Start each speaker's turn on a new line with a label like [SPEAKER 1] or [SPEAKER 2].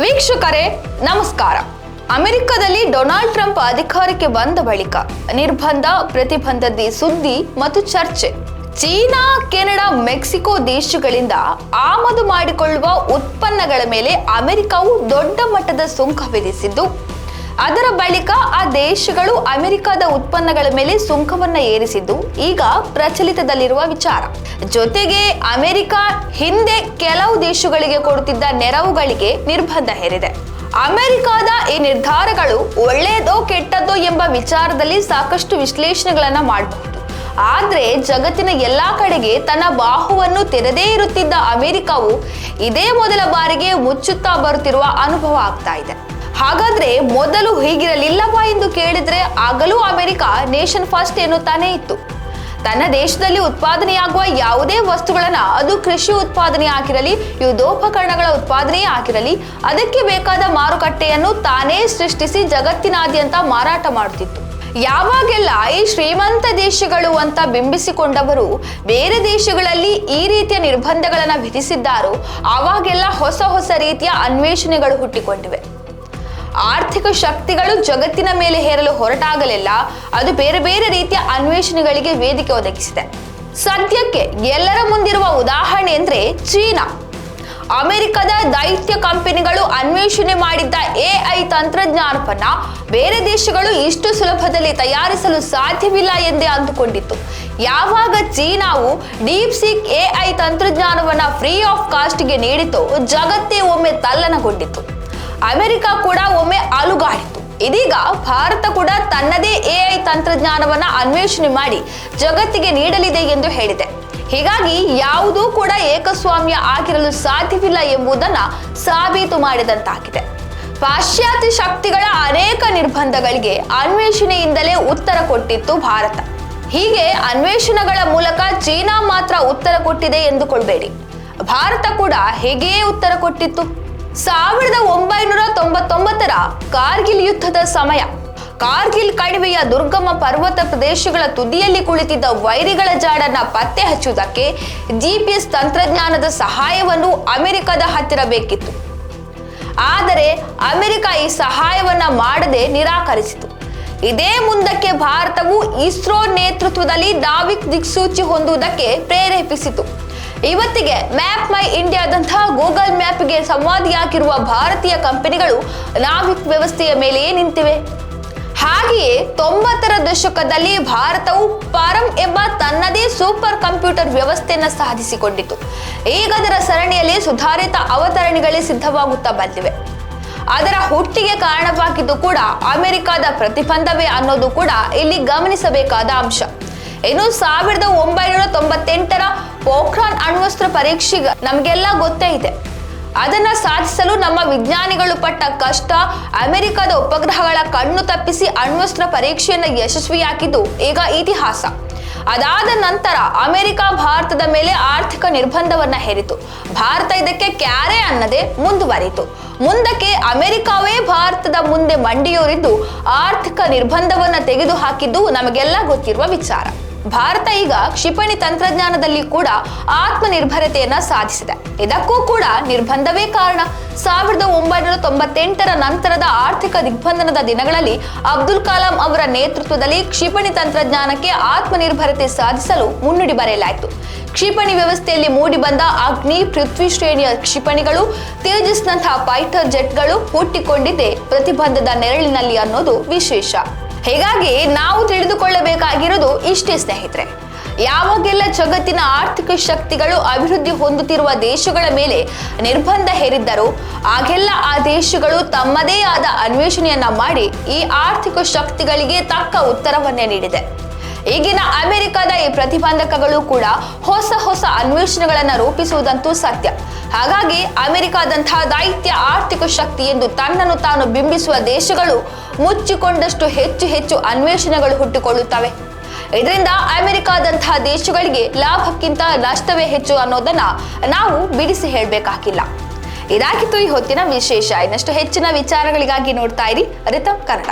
[SPEAKER 1] ವೀಕ್ಷಕರೇ ನಮಸ್ಕಾರ. ಅಮೆರಿಕದಲ್ಲಿ ಡೊನಾಲ್ಡ್ ಟ್ರಂಪ್ ಅಧಿಕಾರಕ್ಕೆ ಬಂದ ಬಳಿಕ ನಿರ್ಬಂಧ ಪ್ರತಿಬಂಧದ ಸುದ್ದಿ ಮತ್ತು ಚರ್ಚೆ. ಚೀನಾ, ಕೆನಡಾ, ಮೆಕ್ಸಿಕೋ ದೇಶಗಳಿಂದ ಆಮದು ಮಾಡಿಕೊಳ್ಳುವ ಉತ್ಪನ್ನಗಳ ಮೇಲೆ ಅಮೆರಿಕವು ದೊಡ್ಡ ಮಟ್ಟದ ಸುಂಕ ವಿಧಿಸಿದ್ದು, ಅದರ ಬಳಿಕ ಆ ದೇಶಗಳು ಅಮೆರಿಕದ ಉತ್ಪನ್ನಗಳ ಮೇಲೆ ಸುಂಕವನ್ನ ಏರಿಸಿದ್ದು ಈಗ ಪ್ರಚಲಿತದಲ್ಲಿರುವ ವಿಚಾರ. ಜೊತೆಗೆ ಅಮೆರಿಕ ಹಿಂದೆ ಕೆಲವು ದೇಶಗಳಿಗೆ ಕೊಡುತ್ತಿದ್ದ ನೆರವುಗಳಿಗೆ ನಿರ್ಬಂಧ ಹೇರಿದೆ. ಅಮೆರಿಕದ ಈ ನಿರ್ಧಾರಗಳು ಒಳ್ಳೆಯದೋ ಕೆಟ್ಟದ್ದೋ ಎಂಬ ವಿಚಾರದಲ್ಲಿ ಸಾಕಷ್ಟು ವಿಶ್ಲೇಷಣೆಗಳನ್ನ ಮಾಡಬಹುದು. ಆದ್ರೆ ಜಗತ್ತಿನ ಎಲ್ಲಾ ಕಡೆಗೆ ತನ್ನ ಬಾಹುವನ್ನು ತೆರೆದೇ ಇರುತ್ತಿದ್ದ ಅಮೆರಿಕವು ಇದೇ ಮೊದಲ ಬಾರಿಗೆ ಮುಚ್ಚುತ್ತಾ ಬರುತ್ತಿರುವ ಅನುಭವ ಆಗ್ತಾ ಇದೆ. ಹಾಗಾದ್ರೆ ಮೊದಲು ಹೀಗಿರಲಿಲ್ಲವಾ ಎಂದು ಕೇಳಿದ್ರೆ, ಆಗಲೂ ಅಮೆರಿಕ ನೇಷನ್ ಫಸ್ಟ್ ಎನ್ನುತ್ತಾನೆ ಇತ್ತು. ತನ್ನ ದೇಶದಲ್ಲಿ ಉತ್ಪಾದನೆಯಾಗುವ ಯಾವುದೇ ವಸ್ತುಗಳನ್ನ, ಅದು ಕೃಷಿ ಉತ್ಪಾದನೆ ಆಗಿರಲಿ, ಯುದ್ಧೋಪಕರಣಗಳ ಉತ್ಪಾದನೆ ಆಗಿರಲಿ, ಅದಕ್ಕೆ ಬೇಕಾದ ಮಾರುಕಟ್ಟೆಯನ್ನು ತಾನೇ ಸೃಷ್ಟಿಸಿ ಜಗತ್ತಿನಾದ್ಯಂತ ಮಾರಾಟ ಮಾಡುತ್ತಿತ್ತು. ಯಾವಾಗೆಲ್ಲ ಈ ಶ್ರೀಮಂತ ದೇಶಗಳು ಅಂತ ಬಿಂಬಿಸಿಕೊಂಡವರು ಬೇರೆ ದೇಶಗಳಲ್ಲಿ ಈ ರೀತಿಯ ನಿರ್ಬಂಧಗಳನ್ನ ವಿಧಿಸಿದ್ದಾರೋ, ಆವಾಗೆಲ್ಲ ಹೊಸ ಹೊಸ ರೀತಿಯ ಅನ್ವೇಷಣೆಗಳು ಹುಟ್ಟಿಕೊಂಡಿವೆ. ಆರ್ಥಿಕ ಶಕ್ತಿಗಳು ಜಗತ್ತಿನ ಮೇಲೆ ಹೇರಲು ಹೊರಟಾಗಲೆಲ್ಲ ಅದು ಬೇರೆ ಬೇರೆ ರೀತಿಯ ಅನ್ವೇಷಣೆಗಳಿಗೆ ವೇದಿಕೆ ಒದಗಿಸಿದೆ. ಸದ್ಯಕ್ಕೆ ಎಲ್ಲರ ಮುಂದಿರುವ ಉದಾಹರಣೆ ಅಂದ್ರೆ ಚೀನಾ. ಅಮೆರಿಕದ ದೈತ್ಯ ಕಂಪನಿಗಳು ಅನ್ವೇಷಣೆ ಮಾಡಿದ್ದ AI ತಂತ್ರಜ್ಞಾನವನ್ನ ಬೇರೆ ದೇಶಗಳು ಇಷ್ಟು ಸುಲಭದಲ್ಲಿ ತಯಾರಿಸಲು ಸಾಧ್ಯವಿಲ್ಲ ಎಂದೇ ಅಂದುಕೊಂಡಿತ್ತು. ಯಾವಾಗ ಚೀನಾವು ಡೀಪ್ ಸೀಕ್ AI ತಂತ್ರಜ್ಞಾನವನ್ನ ಫ್ರೀ ಆಫ್ ಕಾಸ್ಟ್ಗೆ ನೀಡಿತು, ಜಗತ್ತೇ ಒಮ್ಮೆ ತಲ್ಲಣಗೊಂಡಿತ್ತು. ಅಮೆರಿಕ ಕೂಡ ಒಮ್ಮೆ ಅಲುಗಾಡಿತು. ಇದೀಗ ಭಾರತ ಕೂಡ ತನ್ನದೇ AI ತಂತ್ರಜ್ಞಾನವನ್ನ ಅನ್ವೇಷಣೆ ಮಾಡಿ ಜಗತ್ತಿಗೆ ನೀಡಲಿದೆ ಎಂದು ಹೇಳಿದೆ. ಹೀಗಾಗಿ ಯಾವುದೂ ಕೂಡ ಏಕಸ್ವಾಮ್ಯ ಆಗಿರಲು ಸಾಧ್ಯವಿಲ್ಲ ಎಂಬುದನ್ನ ಸಾಬೀತು ಮಾಡಿದಂತಾಗಿದೆ. ಪಾಶ್ಚಾತ್ಯ ಶಕ್ತಿಗಳ ಅನೇಕ ನಿರ್ಬಂಧಗಳಿಗೆ ಅನ್ವೇಷಣೆಯಿಂದಲೇ ಉತ್ತರ ಕೊಟ್ಟಿತ್ತು ಭಾರತ. ಹೀಗೆ ಅನ್ವೇಷಣೆಗಳ ಮೂಲಕ ಚೀನಾ ಮಾತ್ರ ಉತ್ತರ ಕೊಟ್ಟಿದೆ ಎಂದುಕೊಳ್ಬೇಡಿ, ಭಾರತ ಕೂಡ ಹೇಗೆಯೇ ಉತ್ತರ ಕೊಟ್ಟಿತ್ತು. 1999ರ ಕಾರ್ಗಿಲ್ ಯುದ್ಧದ ಸಮಯ, ಕಾರ್ಗಿಲ್ ಕಣಿವೆಯ ದುರ್ಗಮ ಪರ್ವತ ಪ್ರದೇಶಗಳ ತುದಿಯಲ್ಲಿ ಕುಳಿತಿದ್ದ ವೈರಿಗಳ ಜಾಡನ್ನ ಪತ್ತೆ ಹಚ್ಚುವುದಕ್ಕೆ GPS ತಂತ್ರಜ್ಞಾನದ ಸಹಾಯವನ್ನು ಅಮೆರಿಕದ ಹತ್ತಿರ ಬೇಕಿತ್ತು. ಆದರೆ ಅಮೆರಿಕ ಈ ಸಹಾಯವನ್ನ ಮಾಡದೆ ನಿರಾಕರಿಸಿತು. ಇದೇ ಮುಂದಕ್ಕೆ ಭಾರತವು ಇಸ್ರೋ ನೇತೃತ್ವದಲ್ಲಿ ನಾವಿಕ್ ದಿಕ್ಸೂಚಿ ಹೊಂದುವುದಕ್ಕೆ ಪ್ರೇರೇಪಿಸಿತು. ಇವತ್ತಿಗೆ ಮ್ಯಾಪ್ ಮೈ ಇಂಡಿಯಾದಂತಹ ಗೂಗಲ್ ಮ್ಯಾಪ್ಗೆ ಸಂವಾದಿಯಾಗಿರುವ ಭಾರತೀಯ ಕಂಪನಿಗಳು ನಾವಿಕ್ ವ್ಯವಸ್ಥೆಯ ಮೇಲೆಯೇ ನಿಂತಿವೆ. ಹಾಗೆಯೇ 90ರ ದಶಕದಲ್ಲಿ ಭಾರತವು ಪರಂ ಎಂಬ ತನ್ನದೇ ಸೂಪರ್ ಕಂಪ್ಯೂಟರ್ ವ್ಯವಸ್ಥೆಯನ್ನು ಸಾಧಿಸಿಕೊಂಡಿತು. ಈಗ ಅದರ ಸರಣಿಯಲ್ಲಿ ಸುಧಾರಿತ ಅವತರಣಿಗಳೇ ಸಿದ್ಧವಾಗುತ್ತಾ ಬಂದಿವೆ. ಅದರ ಹುಟ್ಟಿಗೆ ಕಾರಣವಾಗಿದ್ದು ಕೂಡ ಅಮೆರಿಕದ ಪ್ರತಿಬಂಧವೇ ಅನ್ನೋದು ಕೂಡ ಇಲ್ಲಿ ಗಮನಿಸಬೇಕಾದ ಅಂಶ. ಇನ್ನು 1998ರ ಪೋಖ್ರಾನ್ ಅಣ್ವಸ್ತ್ರ ಪರೀಕ್ಷೆ ನಮಗೆಲ್ಲ ಗೊತ್ತೇ ಇದೆ. ಅದನ್ನ ಸಾಧಿಸಲು ನಮ್ಮ ವಿಜ್ಞಾನಿಗಳು ಪಟ್ಟ ಕಷ್ಟ, ಅಮೆರಿಕದ ಉಪಗ್ರಹಗಳ ಕಣ್ಣು ತಪ್ಪಿಸಿ ಅಣ್ವಸ್ತ್ರ ಪರೀಕ್ಷೆಯನ್ನು ಯಶಸ್ವಿಯಾಗಿದ್ದು ಈಗ ಇತಿಹಾಸ. ಅದಾದ ನಂತರ ಅಮೆರಿಕ ಭಾರತದ ಮೇಲೆ ಆರ್ಥಿಕ ನಿರ್ಬಂಧವನ್ನ ಹೇರಿತು. ಭಾರತ ಇದಕ್ಕೆ ಕ್ಯಾರೆ ಅನ್ನದೆ ಮುಂದುವರಿಯಿತು. ಮುಂದಕ್ಕೆ ಅಮೆರಿಕವೇ ಭಾರತದ ಮುಂದೆ ಮಂಡಿಯೂರಿದ್ದು ಆರ್ಥಿಕ ನಿರ್ಬಂಧವನ್ನ ತೆಗೆದು ಹಾಕಿದ್ದು ನಮಗೆಲ್ಲ ಗೊತ್ತಿರುವ ವಿಚಾರ. ಭಾರತ ಈಗ ಕ್ಷಿಪಣಿ ತಂತ್ರಜ್ಞಾನದಲ್ಲಿ ಕೂಡ ಆತ್ಮನಿರ್ಭರತೆಯನ್ನ ಸಾಧಿಸಿದೆ. ಇದಕ್ಕೂ ಕೂಡ ನಿರ್ಬಂಧವೇ ಕಾರಣ. 1998ರ ನಂತರದ ಆರ್ಥಿಕ ದಿಗ್ಬಂಧನದ ದಿನಗಳಲ್ಲಿ ಅಬ್ದುಲ್ ಕಲಾಂ ಅವರ ನೇತೃತ್ವದಲ್ಲಿ ಕ್ಷಿಪಣಿ ತಂತ್ರಜ್ಞಾನಕ್ಕೆ ಆತ್ಮನಿರ್ಭರತೆ ಸಾಧಿಸಲು ಮುನ್ನುಡಿ ಬರೆಯಲಾಯಿತು. ಕ್ಷಿಪಣಿ ವ್ಯವಸ್ಥೆಯಲ್ಲಿ ಮೂಡಿ ಬಂದ ಅಗ್ನಿ, ಪೃಥ್ವಿ ಶ್ರೇಣಿಯ ಕ್ಷಿಪಣಿಗಳು, ತೇಜಸ್ನಂತಹ ಫೈಟರ್ ಜೆಟ್ಗಳು ಹುಟ್ಟಿಕೊಂಡಿದ್ದೇ ಪ್ರತಿಬಂಧದ ನೆರಳಿನಲ್ಲಿ ಅನ್ನೋದು ವಿಶೇಷ. ಹೀಗಾಗಿ ನಾವು ತಿಳಿದುಕೊಳ್ಳಬೇಕಾಗಿರೋದು ಇಷ್ಟೇ ಸ್ನೇಹಿತರೆ. ಯಾವಾಗೆಲ್ಲ ಜಗತ್ತಿನ ಆರ್ಥಿಕ ಶಕ್ತಿಗಳು ಅಭಿವೃದ್ಧಿ ಹೊಂದುತ್ತಿರುವ ದೇಶಗಳ ಮೇಲೆ ನಿರ್ಬಂಧ ಹೇರಿದ್ದರು, ಆಗೆಲ್ಲ ಆ ದೇಶಗಳು ತಮ್ಮದೇ ಆದ ಅನ್ವೇಷಣೆಯನ್ನ ಮಾಡಿ ಈ ಆರ್ಥಿಕ ಶಕ್ತಿಗಳಿಗೆ ತಕ್ಕ ಉತ್ತರವನ್ನೇ ನೀಡಿದೆ. ಈಗಿನ ಅಮೆರಿಕದ ಈ ಪ್ರತಿಬಂಧಕಗಳು ಕೂಡ ಹೊಸ ಹೊಸ ಅನ್ವೇಷಣೆಗಳನ್ನ ರೂಪಿಸುವುದಂತೂ ಸತ್ಯ. ಹಾಗಾಗಿ ಅಮೆರಿಕದಂತಹ ದೈತ್ಯ ಆರ್ಥಿಕ ಶಕ್ತಿ ಎಂದು ತನ್ನನ್ನು ತಾನು ಬಿಂಬಿಸುವ ದೇಶಗಳು ಮುಚ್ಚಿಕೊಂಡಷ್ಟು ಹೆಚ್ಚು ಹೆಚ್ಚು ಅನ್ವೇಷಣೆಗಳು ಹುಟ್ಟಿಕೊಳ್ಳುತ್ತವೆ. ಇದರಿಂದ ಅಮೆರಿಕದಂತಹ ದೇಶಗಳಿಗೆ ಲಾಭಕ್ಕಿಂತ ನಷ್ಟವೇ ಹೆಚ್ಚು ಅನ್ನೋದನ್ನ ನಾವು ಬಿಡಿಸಿ ಹೇಳಬೇಕಾಗಿಲ್ಲ. ಇದಾಗಿತ್ತು ಈ ಹೊತ್ತಿನ ವಿಶೇಷ. ಇನ್ನಷ್ಟು ಹೆಚ್ಚಿನ ವಿಚಾರಗಳಿಗಾಗಿ ನೋಡ್ತಾ ಇರಿ ರಿತಮ್ ಕನ್ನಡ.